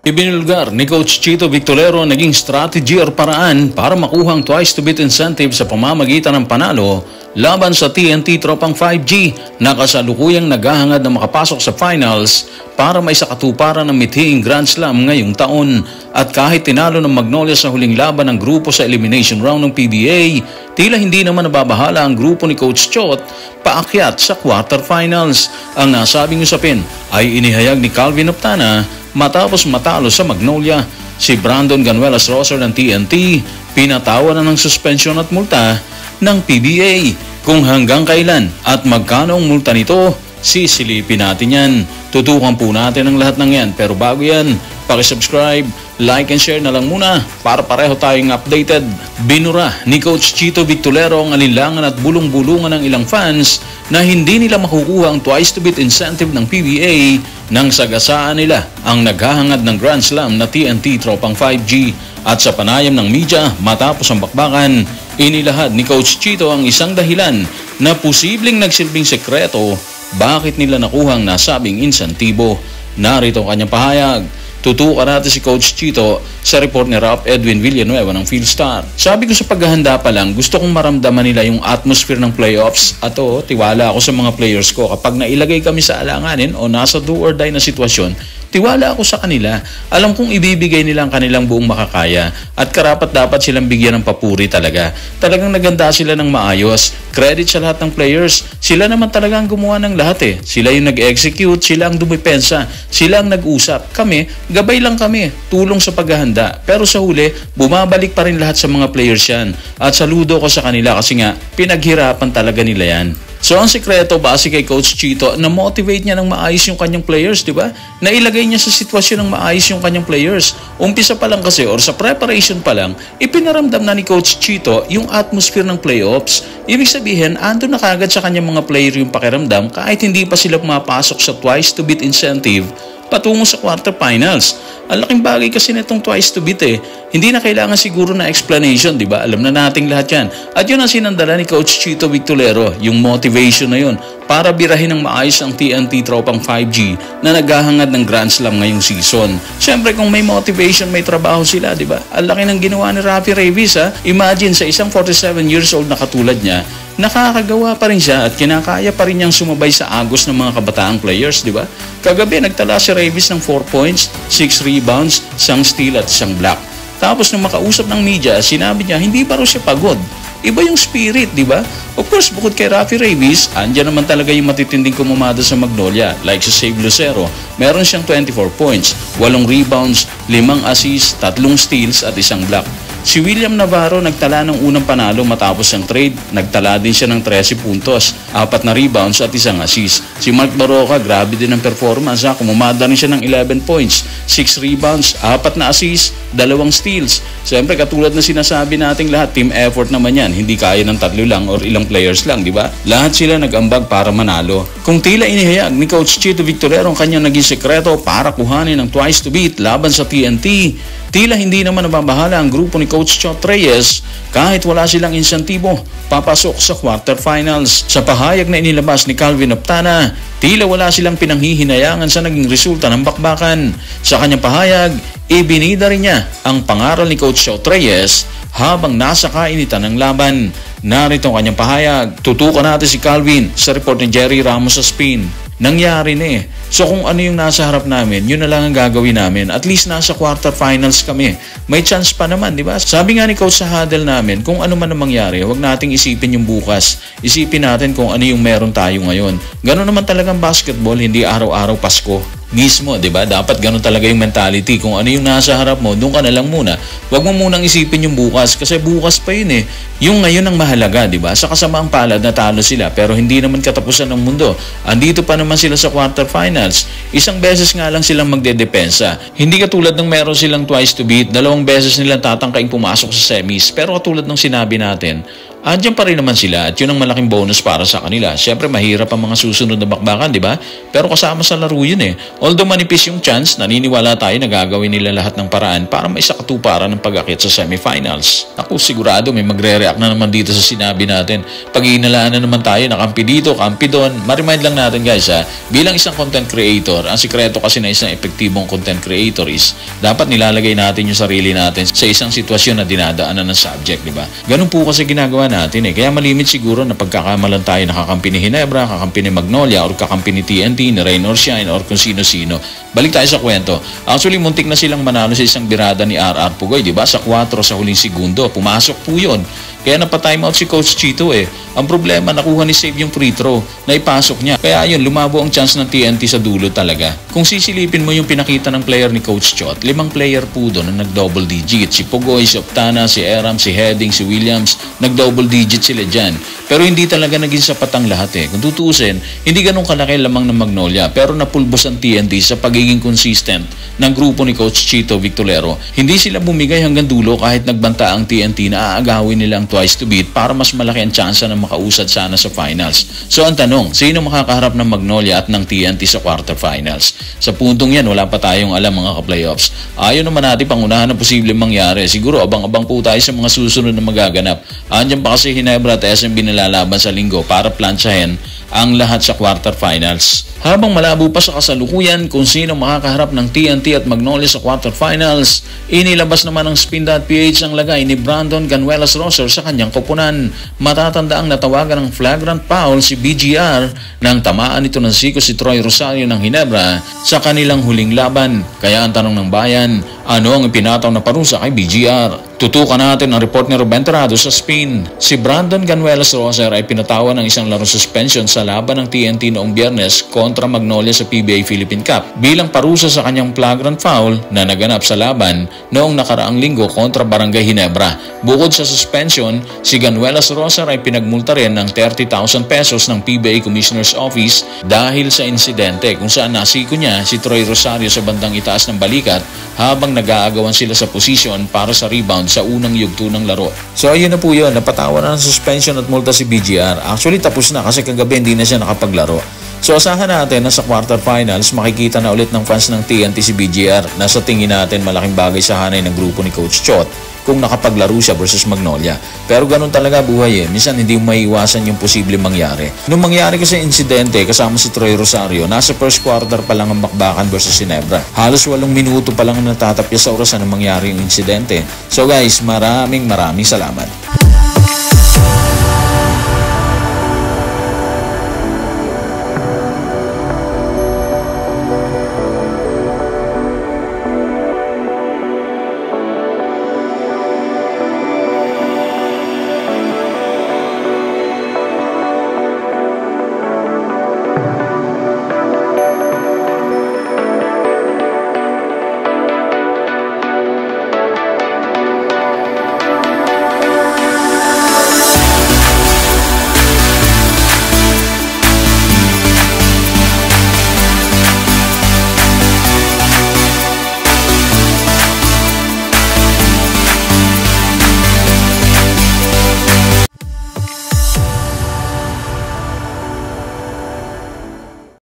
Ibinulgar ni Coach Chito Victorero naging strategy or paraan para makuhang twice to beat incentive sa pamamagitan ng panalo laban sa TNT Tropang 5G na kasalukuyang naghahangad na makapasok sa finals para maisakatuparan ng mithiing Grand Slam ngayong taon. At kahit tinalo ng Magnolia sa huling laban ng grupo sa elimination round ng PBA, tila hindi naman nababahala ang grupo ni Coach Chot paakyat sa quarterfinals. Ang nasabing usapin ay inihayag ni Calvin Optana matapos matalo sa Magnolia. Si Brandon Ganuelas Roser ng TNT pinatawan na ng suspension at multa ng PBA. Kung hanggang kailan at magkano ang multa nito, sisilipin natin yan. Tutukan po natin ang lahat ng yan. Pero bago yan, pakisubscribe, like and share na lang muna para pareho tayong updated. Binura ni Coach Chito Victorero ang alinlangan at bulong-bulungan ng ilang fans na hindi nila makukuha ang twice to beat incentive ng PBA nang sagasaan nila ang naghahangad ng Grand Slam na TNT Tropang 5G. At sa panayam ng media matapos ang bakbakan, inilahad ni Coach Chito ang isang dahilan na posibleng nagsilbing sekreto bakit nila nakuha ang nasabing insentibo. Narito ang kanyang pahayag. Tutukan natin si Coach Chito sa report ni Ralph Edwin Villanueva ng Philstar. Sabi ko sa paghahanda pa lang, gusto kong maramdaman nila yung atmosphere ng playoffs. At tiwala ako sa mga players ko. Kapag nailagay kami sa alanganin o nasa do or die na sitwasyon, tiwala ako sa kanila. Alam kong ibibigay nila ang kanilang buong makakaya at karapat dapat silang bigyan ng papuri talaga. Talagang naganda sila ng maayos. Credit sa lahat ng players. Sila naman talaga ang gumawa ng lahat Sila yung nag-execute, sila ang dumipensa, sila ang nag-usap. Kami, gabay lang kami, tulong sa paghahanda. Pero sa huli, bumabalik pa rin lahat sa mga players yan. At saludo ko sa kanila kasi nga, pinaghirapan talaga nila yan. So ang sikreto base kay Coach Chito, na-motivate niya ng maayos yung kanyang players, di ba? Nailagay niya sa sitwasyon ng maayos yung kanyang players. Umpisa pa lang kasi or sa preparation pa lang, ipinaramdam na ni Coach Chito yung atmosphere ng playoffs. Ibig sabihin, ando na kagad sa kanyang mga player yung pakiramdam kahit hindi pa sila pumapasok sa twice to beat incentive patungo sa quarterfinals. Ang laking bagay kasi nitong twice to beat Hindi na kailangan siguro na explanation, di ba? Alam na nating lahat yan. At yun ang sinandala ni Coach Chito Victorero, yung motivation na yun para birahin ng maayos ang TNT Tropang 5G na naghahangad ng Grand Slam ngayong season. Siyempre kung may motivation, may trabaho sila, di ba? Ang laki ng ginawa ni Rafi Reyes Imagine sa isang 47 years old na katulad niya, nakakagawa pa rin siya at kinakaya pa rin niyang sumabay sa agos ng mga kabataang players, di ba? Kagabi, nagtala si Reyes ng 4 points, 6 rebounds, 1 steal at 1 block. Tapos nung makausap ng media, sinabi niya, hindi pa raw siya pagod. Iba yung spirit, di ba? Of course, bukod kay Rafi Reyes, andyan naman talaga yung matitinding kumamada sa Magnolia, like si Save Lucero. Meron siyang 24 points, 8 rebounds, 5 assists, 3 steals at 1 block. Si William Navarro nagtala ng unang panalo matapos ang trade. Nagtala din siya ng 13 puntos, 4 na rebounds at 1 assist. Si Mark Baroka, grabe din ang performance. Kumumada rin siya ng 11 points, 6 rebounds, 4 na assist, 2 steals. Siyempre katulad na sinasabi nating lahat, team effort naman yan. Hindi kaya ng 3 lang or ilang players lang, di ba? Lahat sila nag-ambag para manalo. Kung tila inihayag ni Coach Chito Victorero ang kanyang naging sekreto para kuhanin ang twice to beat laban sa TNT, tila hindi naman nababahala ang grupo ni Coach Chot Reyes kahit wala silang insentibo papasok sa quarterfinals. Sa pahayag na inilabas ni Calvin Optana, tila wala silang pinanghihinayangan sa naging resulta ng bakbakan. Sa kanyang pahayag, ibinida rin niya ang pangaral ni Coach Chot Reyes habang nasa kainitan ng laban. Narito ang kanyang pahayag. Tutukan natin si Calvin sa report ni Jerry Ramos sa Spin. Nangyari na So kung ano yung nasa harap namin, yun na lang ang gagawin namin. At least nasa quarterfinals kami. May chance pa naman, di ba? Sabi nga ni Coach sa huddle namin, kung ano man ang mangyari, huwag nating isipin yung bukas. Isipin natin kung ano yung meron tayo ngayon. Ganon naman talagang basketball, hindi araw-araw Pasko. Mismo, di ba? Dapat ganun talaga yung mentality. Kung ano yung nasa harap mo, doon ka na lang muna. Huwag mo munang isipin yung bukas kasi bukas pa yun Yung ngayon ang mahalaga, di ba? Sa kasamaang palad natalo sila pero hindi naman katapusan ng mundo. Andito pa naman sila sa quarterfinals. Isang beses nga lang silang magdedepensa. Hindi katulad ng meron silang twice to beat, 2 beses nilang tatangkaing pumasok sa semis. Pero katulad ng sinabi natin, Andiyan pa rin naman sila at yun ang malaking bonus para sa kanila. Siyempre mahirap ang mga susunod na bakbakan, di ba? Pero kasama sa laro yun eh. Although manipis yung chance, naniniwala tayo na gagawin nila lahat ng paraan para may sakatuparan ng pag-akit sa semifinals. Ako sigurado may magre-react na naman dito sa sinabi natin. Pag iinalaan na naman tayo na kampi dito, kampi doon. Ma-remind lang natin guys ha, bilang isang content creator, ang sikreto kasi na isang epektibong content creator is dapat nilalagay natin yung sarili natin sa isang sitwasyon na dinadaanan ng subject, di ba? Ganun po kasi ginagawa natin eh. Kaya malimit siguro na pagkakamalan tayo nakakampi ni Ginebra, kakampi ni Magnolia, or kakampi ni TNT, ni Rain or Shine, or kung sino-sino. Balik tayo sa kwento. Actually, muntik na silang manalo sa isang birada ni RR Pugoy, di ba? Sa 4 sa huling segundo. Pumasok po yun. Kaya napatime out si Coach Chito eh. Ang problema, nakuha ni Save yung free throw na ipasok niya. Kaya yun, lumabo ang chance ng TNT sa dulo talaga. Kung sisilipin mo yung pinakita ng player ni Coach Chot, 5 player po doon na nag-double digit. Si Pugoy, si Optana, si Eram, si Heading, si Williams, nag-double digit sila dyan. Pero hindi talaga naging sapat ang lahat eh. Kung tutusin, hindi ganun kalaki lamang ng Magnolia pero napulbos ang TNT sa pagiging consistent ng grupo ni Coach Chito Victolero. Hindi sila bumigay hanggang dulo kahit nagbanta ang TNT na aagawin nilang twice to beat para mas malaki ang tsansa na makausad sana sa finals. So ang tanong, sino makakaharap ng Magnolia at ng TNT sa quarterfinals? Sa puntong yan, wala pa tayong alam mga ka-playoffs. Ayaw naman natin pangunahan na posibleng mangyari. Siguro abang-abang po tayo sa mga susunod na magaganap. Andiyan pa kasi Ginebra at SMB nilalaban sa linggo para plantsahin ang lahat sa quarterfinals. Habang malabo pa sa kasalukuyan kung sino makakaharap ng TNT at Magnolia sa quarterfinals, inilabas naman ng Spin.ph ang lagay ni Brandon Ganuelas Roser sa kanyang koponan. Matatanda ang natawagan ng flagrant foul si BGR nang tamaan ito ng siko si Troy Rosario ng Ginebra sa kanilang huling laban. Kaya ang tanong ng bayan, ano ang ipinataw na parusa kay BGR? Tutukan natin ang report ni Ruben Terrado sa Spin. Si Brandon Ganuelas Roser ay pinatawan ng isang laro suspension sa laban ng TNT noong Biyernes kontra Magnolia sa PBA Philippine Cup bilang parusa sa kanyang flagrant foul na naganap sa laban noong nakaraang linggo kontra Barangay Ginebra. Bukod sa suspension, si Ganuelas Roser ay pinagmulta rin ng 30,000 pesos ng PBA Commissioner's Office dahil sa insidente kung saan nasiko niya si Troy Rosario sa bandang itaas ng balikat habang nag-aagawan sila sa posisyon para sa rebound sa unang yugto ng laro. So ayun na po yun, napatawan na ng suspension at multa si BGR. Actually tapos na kasi kagabi hindi na siya nakapaglaro. So asahan natin na sa quarterfinals makikita na ulit ng fans ng TNT si BGR na sa tingin natin malaking bagay sa hanay ng grupo ni Coach Chot kung nakapaglaro siya versus Magnolia. Pero ganun talaga buhay eh. Minsan hindi mo maiiwasan yung posible mangyari. Nung mangyari kasi insidente kasama si Troy Rosario, nasa first quarter pa lang ang bakbakan versus Ginebra. Halos 8 minuto pa lang natatapya sa orasan ng mangyari yung insidente. So guys, maraming salamat.